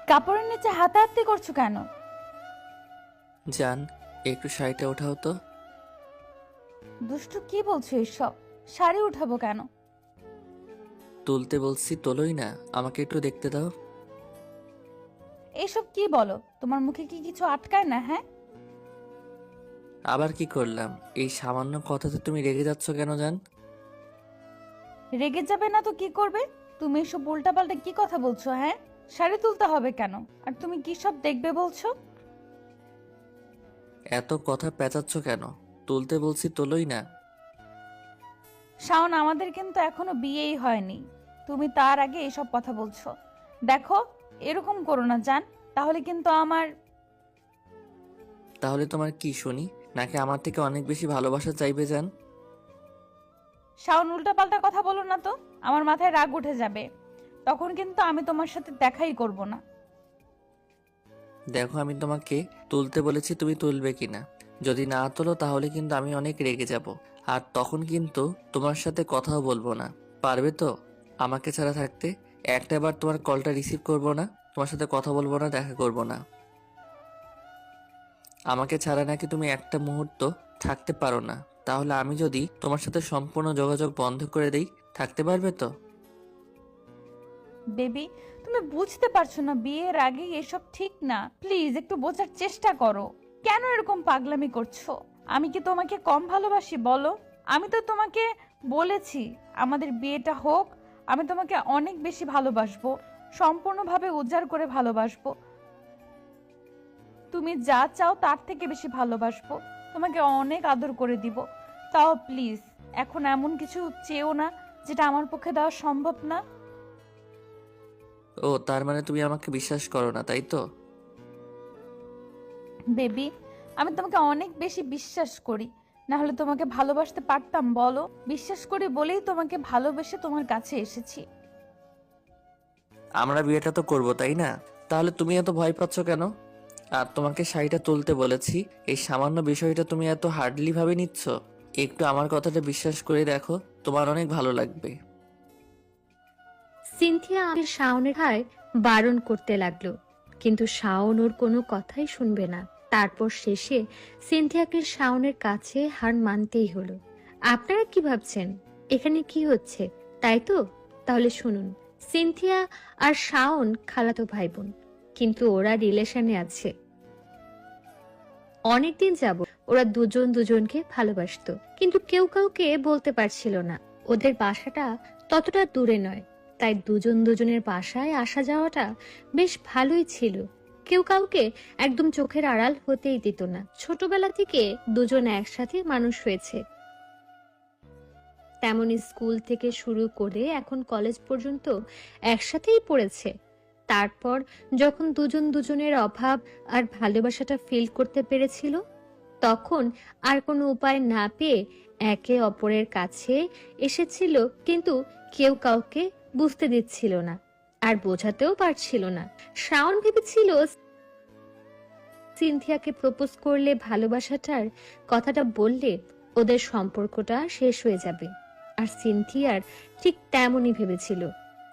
কাপড়ের নিচে হাতাহাতি করছো কেন? জান, একটু শাড়িটা ওঠাও তো। দুষ্টু, কি বলছো এসব? শাড়ি উঠাবো কেন? তুলতে বলছি, তোলোই না। আমাকে একটু দেখতে দাও। এসব কি বলো? তোমার মুখে কি কিছু আটকায় না? হ্যাঁ, আবার কি করলাম? এই সামান্য কথাতে তুমি রেগে যাচ্ছ কেন জান? রেগে যাবে না তো কি করবে? তুমি এসব উল্টাপাল্টা কি কথা বলছো? হ্যাঁ, শাড়ি তুলতে হবে কেন? আর তুমি কি সব দেখবে বলছো? এত কথা পেঁচাচ্ছ কেন? তুলতে বলছি, তোলোই না। শাওন, আমাদের কিন্তু এখনো বিয়েই হয়নি। তুমি তার আগে এসব কথা বলছো। দেখো, এরকম করো না জান, তাহলে কিন্তু আমার। তাহলে তোমার কি শুনি? নাকি আমার থেকে অনেক বেশি ভালোবাসা চাইবে জান? শাওন, উল্টাপাল্টা কথা বলো না তো, আমার মাথায় রাগ উঠে যাবে। তখন কিন্তু আমি তোমার সাথে দেখাই করব না। দেখো, আমি তোমাকে তুলতে বলেছি, তুমি তুলবে কিনা। যদি না তোলো তাহলে কিন্তু আমি অনেক রেগে যাব। আর তখন কিন্তু তোমার সাথে কথাও বলবো না। পারবে তো আমাকে ছাড়া থাকতে? একটা বার তোমার কলটা রিসিভ করব না, তোমার সাথে কথা বলবো না, দেখা করব না। আমাকে ছাড়া নাকি তুমি একটা মুহূর্ত থাকতে পারো না? তাহলে আমি যদি তোমার সাথে সম্পূর্ণ যোগাযোগ বন্ধ করে দেই, থাকতে পারবে তো? বেবি, তুমি বুঝতে পারছো না বিয়ের আগে এসব ঠিক না। প্লিজ একটু বোঝার চেষ্টা করো। কেন এরকম পাগলামি করছো? আমি কি তোমাকে কম ভালোবাসি বলো? আমি তো তোমাকে বলেছি আমাদের বিয়েটা হোক। আমি তোমাকে অনেক বেশি ভালোবাসবো, সম্পূর্ণভাবে উজাড় করে ভালোবাসবো। তুমি যা চাও তার থেকে বেশি ভালোবাসবো, তোমাকে অনেক আদর করে দিব। তাও প্লিজ এখন এমন কিছু চেও না যেটা আমার পক্ষে দেওয়া সম্ভব না। ও, তার মানে তুমি আমাকে বিশ্বাস করো না, তাই তো? বেবি, আমি তোমাকে অনেক বেশি বিশ্বাস করি, না হলে তোমাকে ভালোবাসতে পারতাম বলো? বিশ্বাস করি বলেই তোমাকে ভালোবেসে তোমার কাছে এসেছি। আমরা বিয়েটা তো করবো, তাই না? তাহলে তুমি এত ভয় পাচ্ছ কেন? আর তোমাকে শাড়িটা তুলতে বলেছি, এই সামান্য বিষয়টা তুমি এত হার্ডলি ভাবে নিচ্ছ? একটু আমার কথাটা বিশ্বাস করে দেখো, তোমার অনেক ভালো লাগবে। সিনথিয়া আমাকে শাওনের হায় বারণ করতে লাগলো, কিন্তু শাওন ওর কোনো কথাই শুনবে না। তারপর শেষে সিনথিয়াকে শাওনের কাছে হার মানতেই হলো। আপনারা কি ভাবছেন এখানে কি হচ্ছে, তাই তো? তাহলে শুনুন, সিনথিয়া আর শাওন খালাতো ভাই বোন, কিন্তু ওরা রিলেশনে আছে। অনেকদিন যাবত ওরা দুজন দুজনকে ভালোবাসতো, কিন্তু কেউ কাউকে বলতে পারছিল না। ওদের বাসাটা ততটা দূরে নয়, তাই দুজন দুজনের বাসায় আসা যাওয়াটা বেশ ভালোই ছিল। কেউ কাউকে একদম চোখের আড়াল হতেই দিত না। ছোটবেলা থেকে দুজন একসাথে মানুষ হয়েছে, তেমনি স্কুল থেকে শুরু করে এখন কলেজ পর্যন্ত একসাথেই পড়েছে। তারপর যখন দুজন দুজনের অভাব আর ভালোবাসাটা ফিল করতে পেরেছিল, তখন আর কোনো উপায় না পেয়ে একে অপরের কাছে এসেছিল, কিন্তু কেউ কাউকে বুঝতে দিচ্ছিল না আর বোঝাতেও পারছিল না। শাওন ভেবেছিল সিনথিয়াকে প্রপোজ করলে, ভালোবাসাটার কথাটা বললে ওদের সম্পর্কটা শেষ হয়ে যাবে। আর সিনথিয়ার ঠিক তেমনই ভেবেছিল,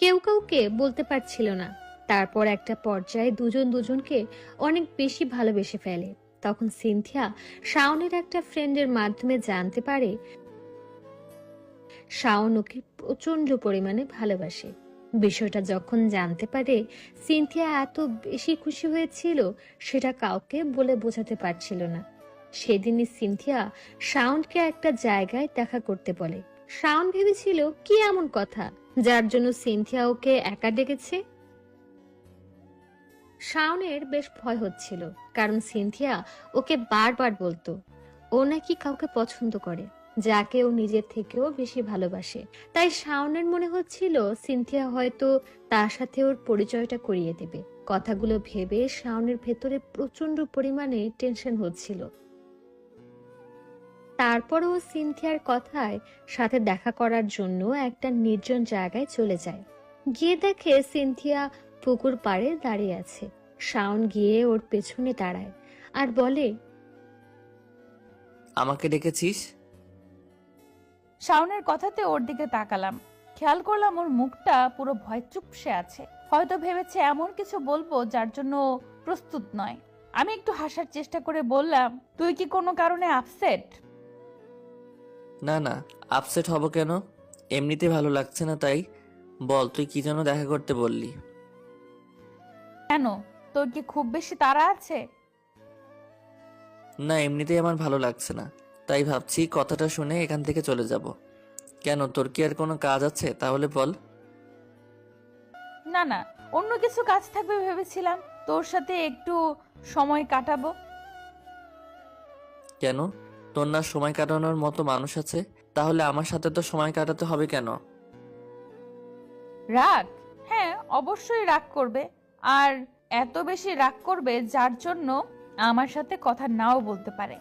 কেউ কাউকে বলতে পারছিল না। তারপর একটা পর্যায়ে দুজন দুজনকে অনেক বেশি ভালোবেসে ফেলে। তখন সিনথিয়া শাওনের একটা ফ্রেন্ডের মাধ্যমে জানতে পারে শাওন ওকে প্রচন্ড পরিমাণে ভালোবাসে। বিষয়টা যখন জানতে পারে, সিনথিয়া এত বেশি খুশি হয়েছিল সেটা কাউকে বলে বোঝাতে পারছিল না। সেদিনই সিনথিয়া শাওনকে একটা জায়গায় দেখা করতে বলে। শাওন ভেবেছিল কি এমন কথা যার জন্য সিনথিয়া ওকে একা ডেকেছে। শাওনের বেশ ভয় হচ্ছিল, কারণ সিনথিয়া ওকে বারবার বলতো ও নাকি কাউকে পছন্দ করে, যাকে ও নিজের থেকেও বেশি ভালোবাসে। তাই শাওনের মনে হচ্ছিল সিনথিয়া হয়তো তার সাথে ওর পরিচয়টা করিয়ে দেবে। কথাগুলো ভেবে শাওনের ভেতরে প্রচন্ড পরিমাণে টেনশন হচ্ছিল। তারপরও সিনথিয়ার কথায় সাথে দেখা করার জন্য একটা নির্জন জায়গায় চলে যায়। গিয়ে দেখে সিনথিয়া পুকুর পাড়ে দাঁড়িয়ে আছে। শাওন গিয়ে ওর পেছনে দাঁড়ায় আর বলে, আমাকে ডেকেছিস? শাওনের কথাতে ওর দিকে তাকালাম, খেয়াল করলাম ওর মুখটা পুরো ভয় চুপসে আছে। হয়তো ভেবেছে এমন কিছু বলবো যার জন্য ও প্রস্তুত নয়। আমি একটু হাসার চেষ্টা করে বললাম, তুই কি কোনো কারণে আপসেট? না না, আপসেট হব কেন? এমনিতে ভালো লাগছে না তাই। বল, তুই কি যেন দেখা করতে বললি? কেন, তোর কি খুব বেশি তাড়া আছে? না, এমনিতেই আমার ভালো লাগছে না, তাই ভাবছি কথাটা শুনে এখান থেকে চলে যাব। কেন, তোর কি আর কোনো কাজ আছে? তাহলে বল। না না, অন্য কিছু কাজ থাকবে ভেবেছিলাম, তোর সাথে একটু সময় কাটাবো। কেন, তোর না সময় কাটানোর মতো মানুষ আছে? তাহলে আমার সাথে তো সময় কাটাতে হবে কেন? রাগ? হ্যাঁ, অবশ্যই রাগ করবে। আর এত বেশি রাগ করবে যার জন্য আমার সাথে কথা নাও বলতে পারে।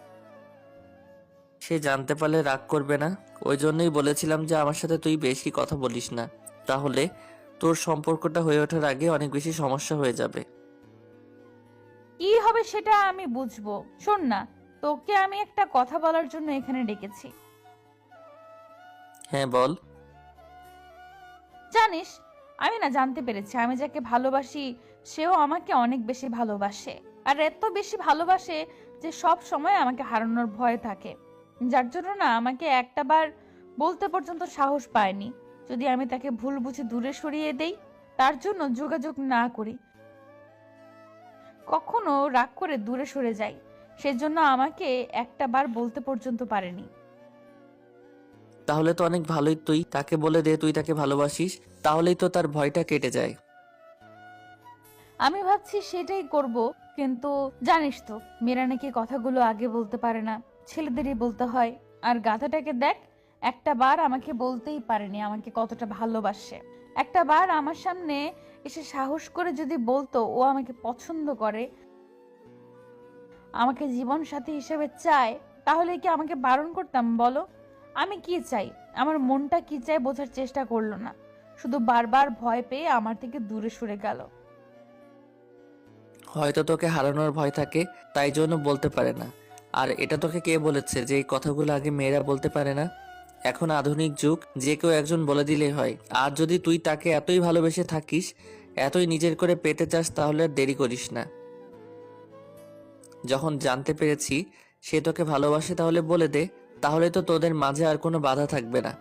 সে জানতে পারলে রাগ করবে না? ওই জন্যই বলেছিলাম যে আমার সাথে তুই বেশি কথা বলিস না, তাহলে তোর সম্পর্কটা হয়ে ওঠার আগে অনেক বেশি সমস্যা হয়ে যাবে। কি হবে সেটা আমি বুঝবো। শোন না, তোকে আমি একটা কথা বলার জন্য এখানে ডেকেছি। হ্যাঁ বল। জানিস, আমি না জানতে পেরেছি আমি যাকে ভালোবাসি সেও আমাকে অনেক বেশি ভালোবাসে। আর এত বেশি ভালোবাসে যে সব সময় আমাকে হারানোর ভয় থাকে, যার জন্য না আমাকে একটাবার বলতে পর্যন্ত সাহস পায়নি যদি আমি তাকে ভুল বুঝে দূরে সরিয়ে দেই, তার জন্য যোগাযোগ না করি, কখনো রাগ করে দূরে সরে যাই, সেজন্য আমাকে একটাবার বলতে পর্যন্ত পারেনি। তাহলে তো অনেক ভালোই, তুই তাকে বলে দে তুই তাকে ভালোবাসিস, তাহলেই তো তার ভয়টা কেটে যায়। আমি ভাবছি সেটাই করব, কিন্তু জানিস তো মেয়েরা নাকি কথাগুলো আগে বলতে পারে না, ছেলেদেরই বলতে হয়। আর গাধাটাকে দেখ, একটা বার আমাকে বলতেই পারেনি আমাকে কতটা ভালোবাসে। একটা বার আমার সামনে এসে সাহস করে যদি বলতো ও আমাকে পছন্দ করে, আমাকে জীবন সাথী হিসেবে চায়, তাহলে কি আমাকে বারণ করতাম বলো? আমি কি চাই, আমার মনটা কি চাই বোঝার চেষ্টা করলো না, শুধু বারবার ভয় পেয়ে আমার থেকে দূরে সরে গেল। হয়তো তোকে হারানোর ভয় থাকে, তাই জন্য বলতে পারে না। আর এটা তোকে কে বলেছে যে এই কথাগুলো আগে মেয়েরা বলতে পারে না? এখন আধুনিক যুগ, যে কেউ একজন বলে দিলেই হয়। আর যদি তুই তাকে এতই ভালোবেসে থাকিস, এতই নিজের করে পেতে চাস, তাহলে আর দেরি করিস না। যখন জানতে পেরেছি সে তোকে ভালোবাসে, তাহলে বলে দে, তাহলে তো তোদের মাঝে আর কোনো বাধা থাকবে না,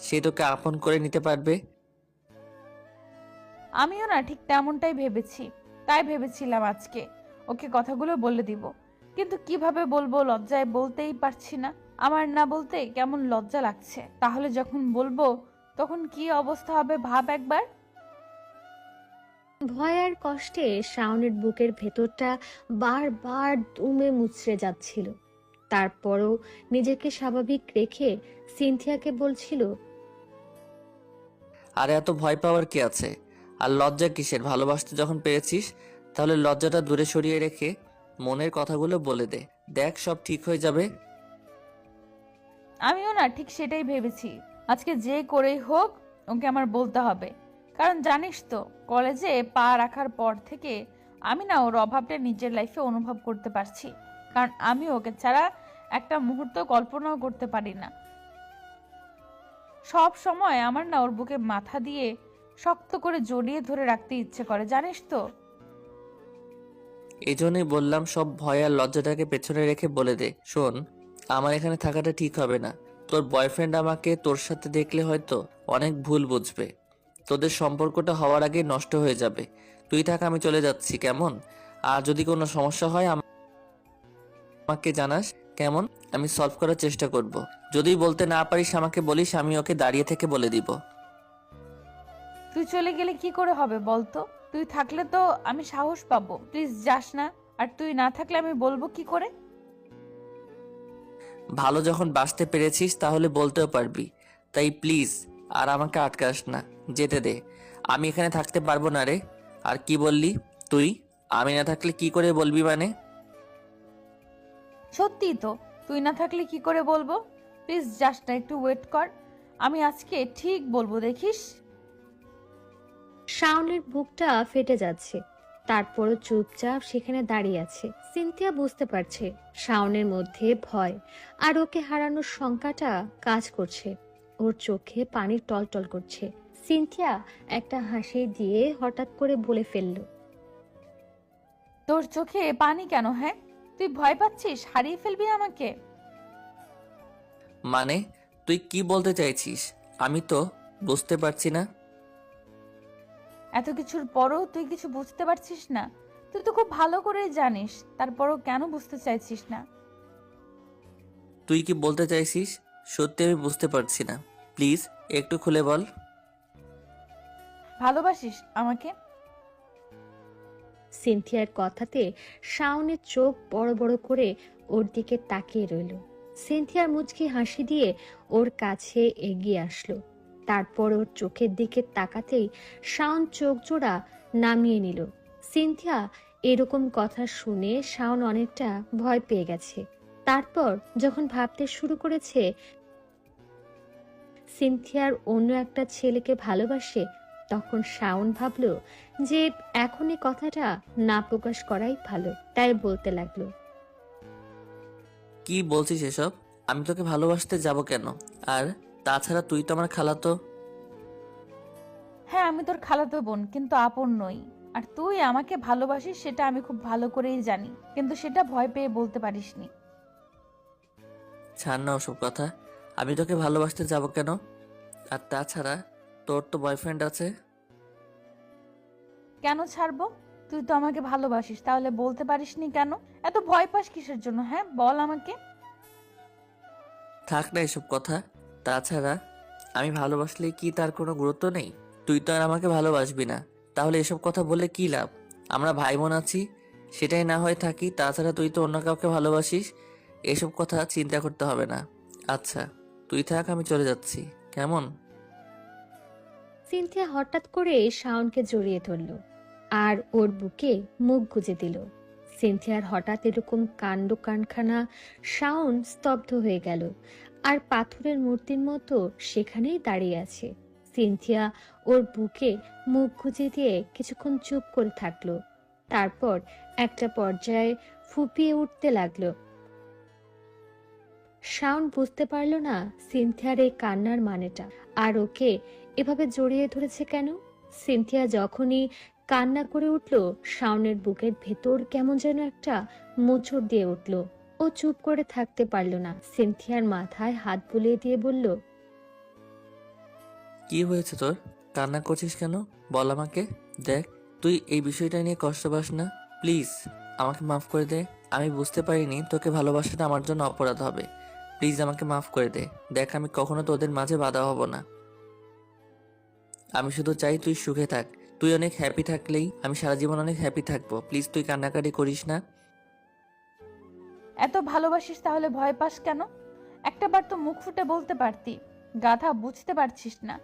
সে তোকে আপন করে নিতে পারবে। আমিও না ঠিক তেমনটাই ভেবেছি, তাই ভেবেছিলাম আজকে ওকে কথাগুলো বলে দিব, কিন্তু কিভাবে বলবো লজ্জায় বলতেই পারছি না। আমার না বলতে কেমন লজ্জা লাগছে, তাহলে যখন বলবো তখন কি অবস্থা হবে ভাব একবার। ভয় আর কষ্টে শাওনের বুকের ভেতরটা বারবার দুমে মুচড়ে যাচ্ছিল। তারপরও নিজেকে স্বাভাবিক রেখে সিনথিয়াকে বলছিল, আর এত ভয় পাওয়ার কি আছে? আর লজ্জা কিসের? ভালোবাসতে যখন পেরেছিস, তাহলে লজ্জাটা দূরে সরিয়ে রেখে মনের কথাগুলো বলে দে, দেখ সব ঠিক হয়ে যাবে। আমিও না ঠিক সেটাই ভেবেছি, আজকে যে করেই হোক ওকে আমার বলতে হবে। কারণ জানিস তো, কলেজে পা রাখার পর থেকে আমি না ওর অভাবটা নিজের লাইফে অনুভব করতে পারছি। কারণ আমি ওকে ছাড়া একটা মুহূর্ত কল্পনাও করতে পারি না। সব সময় আমার না ওর বুকে মাথা দিয়ে শক্ত করে জড়িয়ে ধরে রাখতে ইচ্ছে করে, জানিস তো। এই জন্যই বললাম সব ভয় আর লজ্জাটাকে পেছনে রেখে বলে দে, শোন, আমার এখানে থাকাটা ঠিক হবে না। তোর বয়ফ্রেন্ড আমাকে তোর সাথে দেখলে হয়তো অনেক ভুল বুঝবে, তোদের সম্পর্কটা হওয়ার আগে নষ্ট হয়ে যাবে। তুই থাক, আমি চলে যাচ্ছি, কেমন? আর যদি কোনো সমস্যা হয় আমাকে জানাস, কেমন? আমি সলভ করার চেষ্টা করব। যদি বলতে না পারিস আমাকে বলিস, আমি ওকে দাঁড়িয়ে থেকে বলে দিব। তুই চলে গেলে কি করে হবে বলতো? তুই থাকলে তো আমি সাহস পাবো, প্লিজ যাস না। আর তুই না থাকলে আমি বলবো কি করে? ভালো যখন বাঁচতে পেরেছিস তাহলে বলতেও পারবি, তাই প্লিজ আর আমাকে আটকাস না, যেতে দে। আমি এখানে থাকতে পারবো না রে। আর কি বললি তুই? আমি না থাকলে কি করে বলবি মানে? সত্যি তো, তুই না থাকলে কি করে বলবো? প্লিজ যাস না, একটু ওয়েট কর, আমি আজকে ঠিক বলবো, দেখিস। শাওনের বুকটা ফেটে যাচ্ছে, তারপরও চুপচাপ সেখানে দাঁড়িয়ে আছে। সিনথিয়া বুঝতে পারছে শাওনের মধ্যে ভয় আর ওকে হারানোর শঙ্কাটা কাজ করছে। ওর চোখে পানি টলটল করছে। সিনথিয়া একটা হাসি দিয়ে হঠাৎ করে বলে ফেলল, তোর চোখে পানি কেন? হ্যাঁ, তুই ভয় পাচ্ছিস হারিয়ে ফেলবি আমাকে? মানে তুই কি বলতে চাইছিস? আমি তো বুঝতে পারছি না। এত কিছুর পরও তুই কিছু বুঝতে পারছিস না? তুই তো খুব ভালো করেই জানিস, তারপরও কেন বুঝতে চাইছিস না? তুই কি বলতে চাইছিস? সত্যি আমি বুঝতে পারছি না, প্লিজ একটু খুলে বল। ভালোবাসিস আমাকে? সিনথিয়ার কথাতে শাওনের চোখ বড় বড় করে ওর দিকে তাকিয়ে রইল। সিনথিয়ার মুচকি হাসি দিয়ে ওর কাছে এগিয়ে আসলো। তারপর ওর চোখের দিকে তাকাতেই শাওন চোখ জোড়া নামিয়ে নিল। সিনথিয়া এরকম কথা শুনে শাওন অনেকটা ভয় পেয়ে গেছে। তারপর যখন ভাবতে শুরু করেছে সিনথিয়ার অন্য একটা ছেলেকে ভালোবাসে, তখন শাওন ভাবলো যে এখন এই কথাটা না প্রকাশ করাই ভালো। তাই বলতে লাগলো, কি বলছিস এসব? আমি তোকে ভালোবাসতে যাব কেন? আর তাছাড়া তুই তো আমার খালাতো। হ্যাঁ, আমি তোর খালাতো বোন, কিন্তু আপন নই। আর তুই আমাকে ভালোবাসিস সেটা আমি খুব ভালো করেই জানি, কিন্তু সেটা ভয় পেয়ে বলতে পারিসনি। ছাড় না ওসব কথা। আমি তোকে ভালোবাসতে যাব কেন? আর তাছাড়া তোর তো বয়ফ্রেন্ড আছে। কেন ছাড়বো? তুই তো আমাকে ভালোবাসিস, তাহলে বলতে পারিসনি কেন? এত ভয় পাস কিসের জন্য? হ্যাঁ, বল আমাকে। থাক না এসব কথা। তাছাড়া আমি ভালোবাসলে কি তার কোনো গুরুত্ব নেই? তুই তো আর আমাকে ভালোবাসবি না, তাহলে এসব কথা বলে কি লাভ? আমরা ভাই বোন আছি, সেটাই না হয় থাকি। তাছাড়া তুই তো অন্য কাউকে ভালোবাসিস, এসব কথা চিন্তা করতে হবে না। আচ্ছা তুই থাক, আমি চলে যাচ্ছি, কেমন? সিনথিয়া হঠাৎ করে শাওনকে জড়িয়ে ধরল আর ওর বুকে মুখ গুজে দিল। সিনথিয়ার হঠাৎ এরকম কাণ্ড কারখানা শাওন স্তব্ধ হয়ে গেল, আর পাথরের মূর্তির মতো সেখানেই দাঁড়িয়ে আছে। সিনথিয়া ওর বুকে মুখ গুজে দিয়ে কিছুক্ষণ চুপ করে থাকলো। তারপর একটা পর্যায়ে ফুপিয়ে উঠতে লাগলো। শাওন বুঝতে পারল না সিনথিয়ার এই কান্নার মানেটা, আর ওকে এভাবে জড়িয়ে ধরেছে কেন। সিনথিয়া যখনই কান্না করে উঠল, শাওনের বুকের ভেতর কেমন যেন একটা মোচড় দিয়ে উঠল। ও চুপ করে থাকতে পারল না। সিনথিয়ার মাথায় হাত বুলিয়ে দিয়ে বলল, কি হয়েছে তোর? কান্না করছিস কেন? বল আমাকে। দেখ, তুই এই বিষয়টা নিয়ে কষ্ট পাস না, প্লিজ আমাকে মাফ করে দে। আমি বুঝতে পারিনি তোকে ভালোবাসাটা আমার জন্য অপরাধ হবে। প্লিজ আমাকে মাফ করে দে। দেখ, আমি কখনো তোদের মাঝে বাধা হব না। আমি শুধু চাই তুই সুখে থাক। তুই অনেক হ্যাপি থাকলেই আমি সারা জীবন অনেক হ্যাপি থাকবো। প্লিজ তুই কান্নাকাটি করিস না। এত ভালোবাসিস তাহলে ভয় পাস কেন? একটাবার তো মুখ ফুটে বলতে পারতি। গাধা, বুঝতে পারছিস না?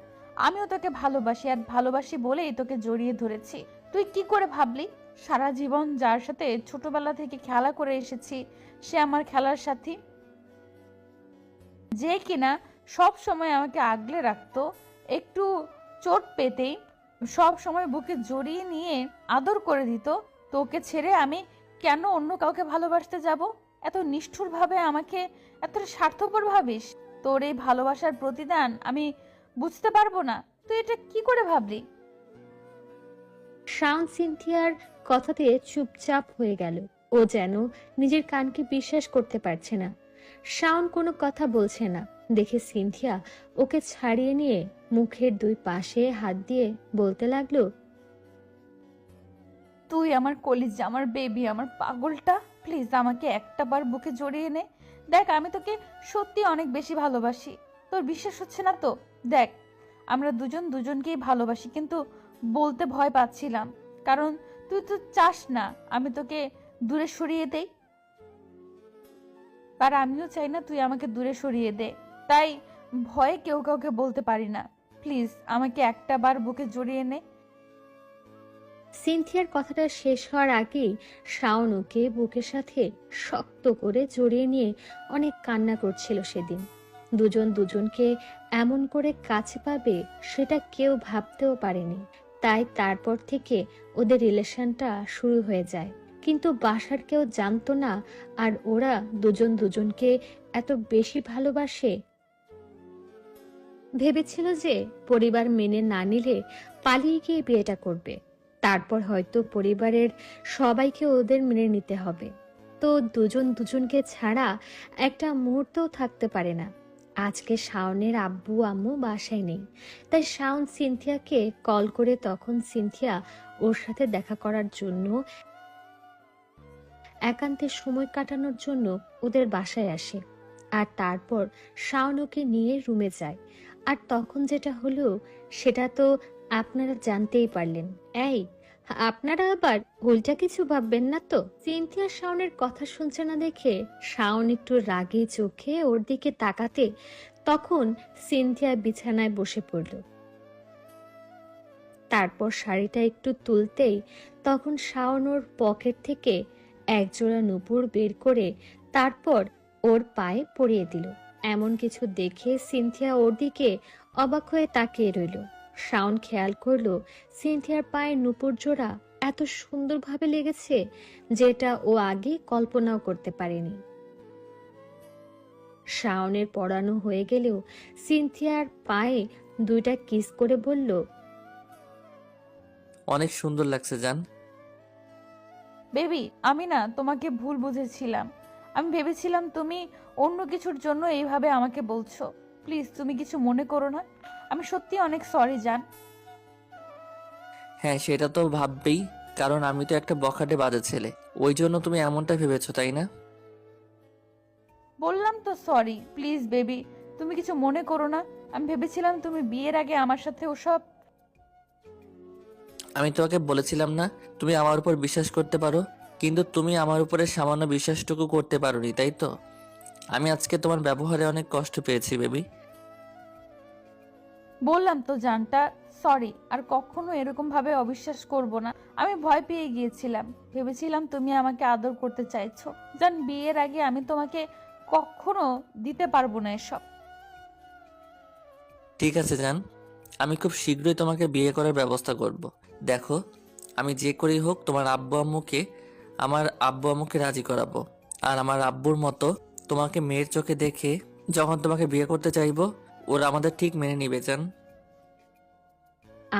আমিও তোকে ভালোবাসি, আর ভালোবাসি বলেই তোকে জড়িয়ে ধরেছি। তুই কি করে ভাবলি সারা জীবন যার সাথে ছোটবেলা থেকে খেলা করে এসেছি সে আমার খেলার সাথী? যে কিনা সব সময় আমাকে আগলে রাখতো, একটু চোট পেতেই সব সময় বুকে জড়িয়ে নিয়ে আদর করে দিত। তোকে ছেড়ে আমি কেন অন্য কাউকে ভালোবাসতে যাব? এত নিষ্ঠুর ভাবে আমাকে, এত স্বার্থপর ভাবিস? তোর এই ভালোবাসার প্রতিদান আমি বুঝতে পারবো না? তুই এটা কি করে ভাবলি? শাওন সিনথিয়ার কথাতে চুপচাপ হয়ে গেল। ও যেন নিজের কানকে বিশ্বাস করতে পারছে না। শাওন কোনো কথা বলছে না দেখে সিনথিয়া ওকে ছাড়িয়ে নিয়ে মুখের দুই পাশে হাত দিয়ে বলতে লাগলো, তুই আমার কলিজা, আমার বেবি, আমার পাগলটা, প্লিজ আমাকে একটা বার বুকে জড়িয়ে নে। দেখ, আমি তোকে সত্যি অনেক বেশি ভালোবাসি। তোর বিশ্বাস হচ্ছে না তো? দেখ, আমরা দুজন দুজনকেই ভালোবাসি, কিন্তু বলতে ভয় পাচ্ছিলাম, কারণ তুই তো চাস না আমি তোকে দূরে সরিয়ে দেই। আর আমিও চাই না তুই আমাকে দূরে সরিয়ে দে, তাই ভয়ে কেউ কাউকে বলতে পারি না। প্লিজ আমাকে একটা বার বুকে জড়িয়ে নে। সিনথিয়ার কথাটা শেষ হওয়ার আগেই শাওন ওকে বুকের সাথে শক্ত করে জড়িয়ে নিয়ে অনেক কান্না করছিল সেদিন। দুজন দুজনকে এমন করে কাছে পাবে সেটা কেউ ভাবতেও পারেনি। তাই তারপর থেকে ওদের রিলেশনটা শুরু হয়ে যায়। কিন্তু বাসার কেউ জানতো না আর ওরা দুজন দুজনকে এত বেশি ভালোবাসে। ভেবেছিল যে পরিবার মেনে না নিলে পালিয়ে গিয়ে বিয়েটা করবে, তারপর হয়তো পরিবারের সবাইকে ওদের মেনে নিতে হবে। তো দুজন দুজনকে ছাড়া একটা মুহূর্তও থাকতে পারে না। আজকে শাওনের আব্বু আম্মু বাসায় নেই, তাই শাওন সিনথিয়াকে কল করে তখন সিনথিয়া ওর সাথে দেখা করার জন্য একান্তে সময় কাটানোর জন্য ওদের বাসায় আসে। আর তারপর শাওন ওকে নিয়ে রুমে যায়। আর তখন যেটা হলো সেটা তো আপনারা জানতেই পারলেন। এই, আপনারা আবার উল্টা কিছু ভাববেন না তো? সিনথিয়া শাওনের কথা শুনছে না দেখে শাওন একটু রাগে চোখে ওর দিকে তাকাতে তখন সিনথিয়া বিছানায় বসে পড়ল। তারপর শাড়িটা একটু তুলতেই তখন শাওন ওর পকেট থেকে একজোড়া নূপুর বের করে তারপর ওর পায়ে পরিয়ে দিল। এমন কিছু দেখে সিনথিয়া ওর দিকে অবাক হয়ে তাকিয়ে রইল। শাওন খেয়াল করলো সিনথিয়ার পায়ে নূপুর জোড়া এত সুন্দরভাবে লেগেছে যেটা ও আগে কল্পনাও করতে পারেনি। শাওনের পরানো হয়ে গেলেও সিনথিয়ার পায়ে দুইটা কিস করে বলল, অনেক সুন্দর লাগছে জান। বেবি, আমি না তোমাকে ভুল বুঝেছিলাম। আমি ভেবেছিলাম তুমি অন্য কিছুর জন্য এইভাবে আমাকে বলছো। প্লিজ তুমি কিছু মনে করো না। আমি সত্যি অনেক সরি জান। হ্যাঁ, সেটা তো ভাববেই, কারণ আমি তো একটা বখাটে বাজে ছেলে, ওই জন্য তুমি এমনটা ভেবেছো, তাই না? বললাম তো সরি। প্লিজ বেবি, তুমি কিছু মনে করো না। আমি ভেবেছিলাম তুমি বিয়ের আগে আমার সাথে ওসব। আমি তোমাকে বলেছিলাম না তুমি আমার উপর বিশ্বাস করতে পারো, কিন্তু তুমি আমার উপরে সামান্য বিশ্বাসটুকু করতে পারোনি, তাই তো? আমি আজকে তোমার ব্যবহারে অনেক কষ্ট পেয়েছি বেবি। বললাম তো জানটা সরি। আর কখনো এরকম ভাবে অবিশ্বাস করব না। আমি ভয় পেয়ে গিয়েছিলাম। ভেবেছিলাম তুমি আমাকে আদর করতে চাইছো। জান, বিয়ের আগে আমি তোমাকে কখনো দিতে পারবো না এসব। ঠিক আছে জান, আমি খুব শীঘ্রই তোমাকে বিয়ে করার ব্যবস্থা করব। দেখো, আমি যে করেই হোক আমার আব্বু আম্মুকে রাজি করাবো। আর আমার আব্বুর মতো তোমাকে মেয়ের চোখে দেখে যখন তোমাকে বিয়ে করতে চাইবো, ওরা আমাদের ঠিক মেনে নিবে জান।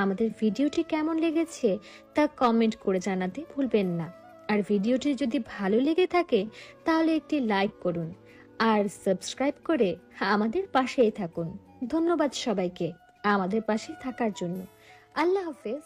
আমাদের ভিডিওটি কেমন লেগেছে তা কমেন্ট করে জানাতে ভুলবেন না। আর ভিডিওটি যদি ভালো লেগে থাকে তাহলে একটি লাইক করুন আর সাবস্ক্রাইব করে আমাদের পাশেই থাকুন। ধন্যবাদ সবাইকে আমাদের পাশে থাকার জন্য। আল্লাহ হাফেজ।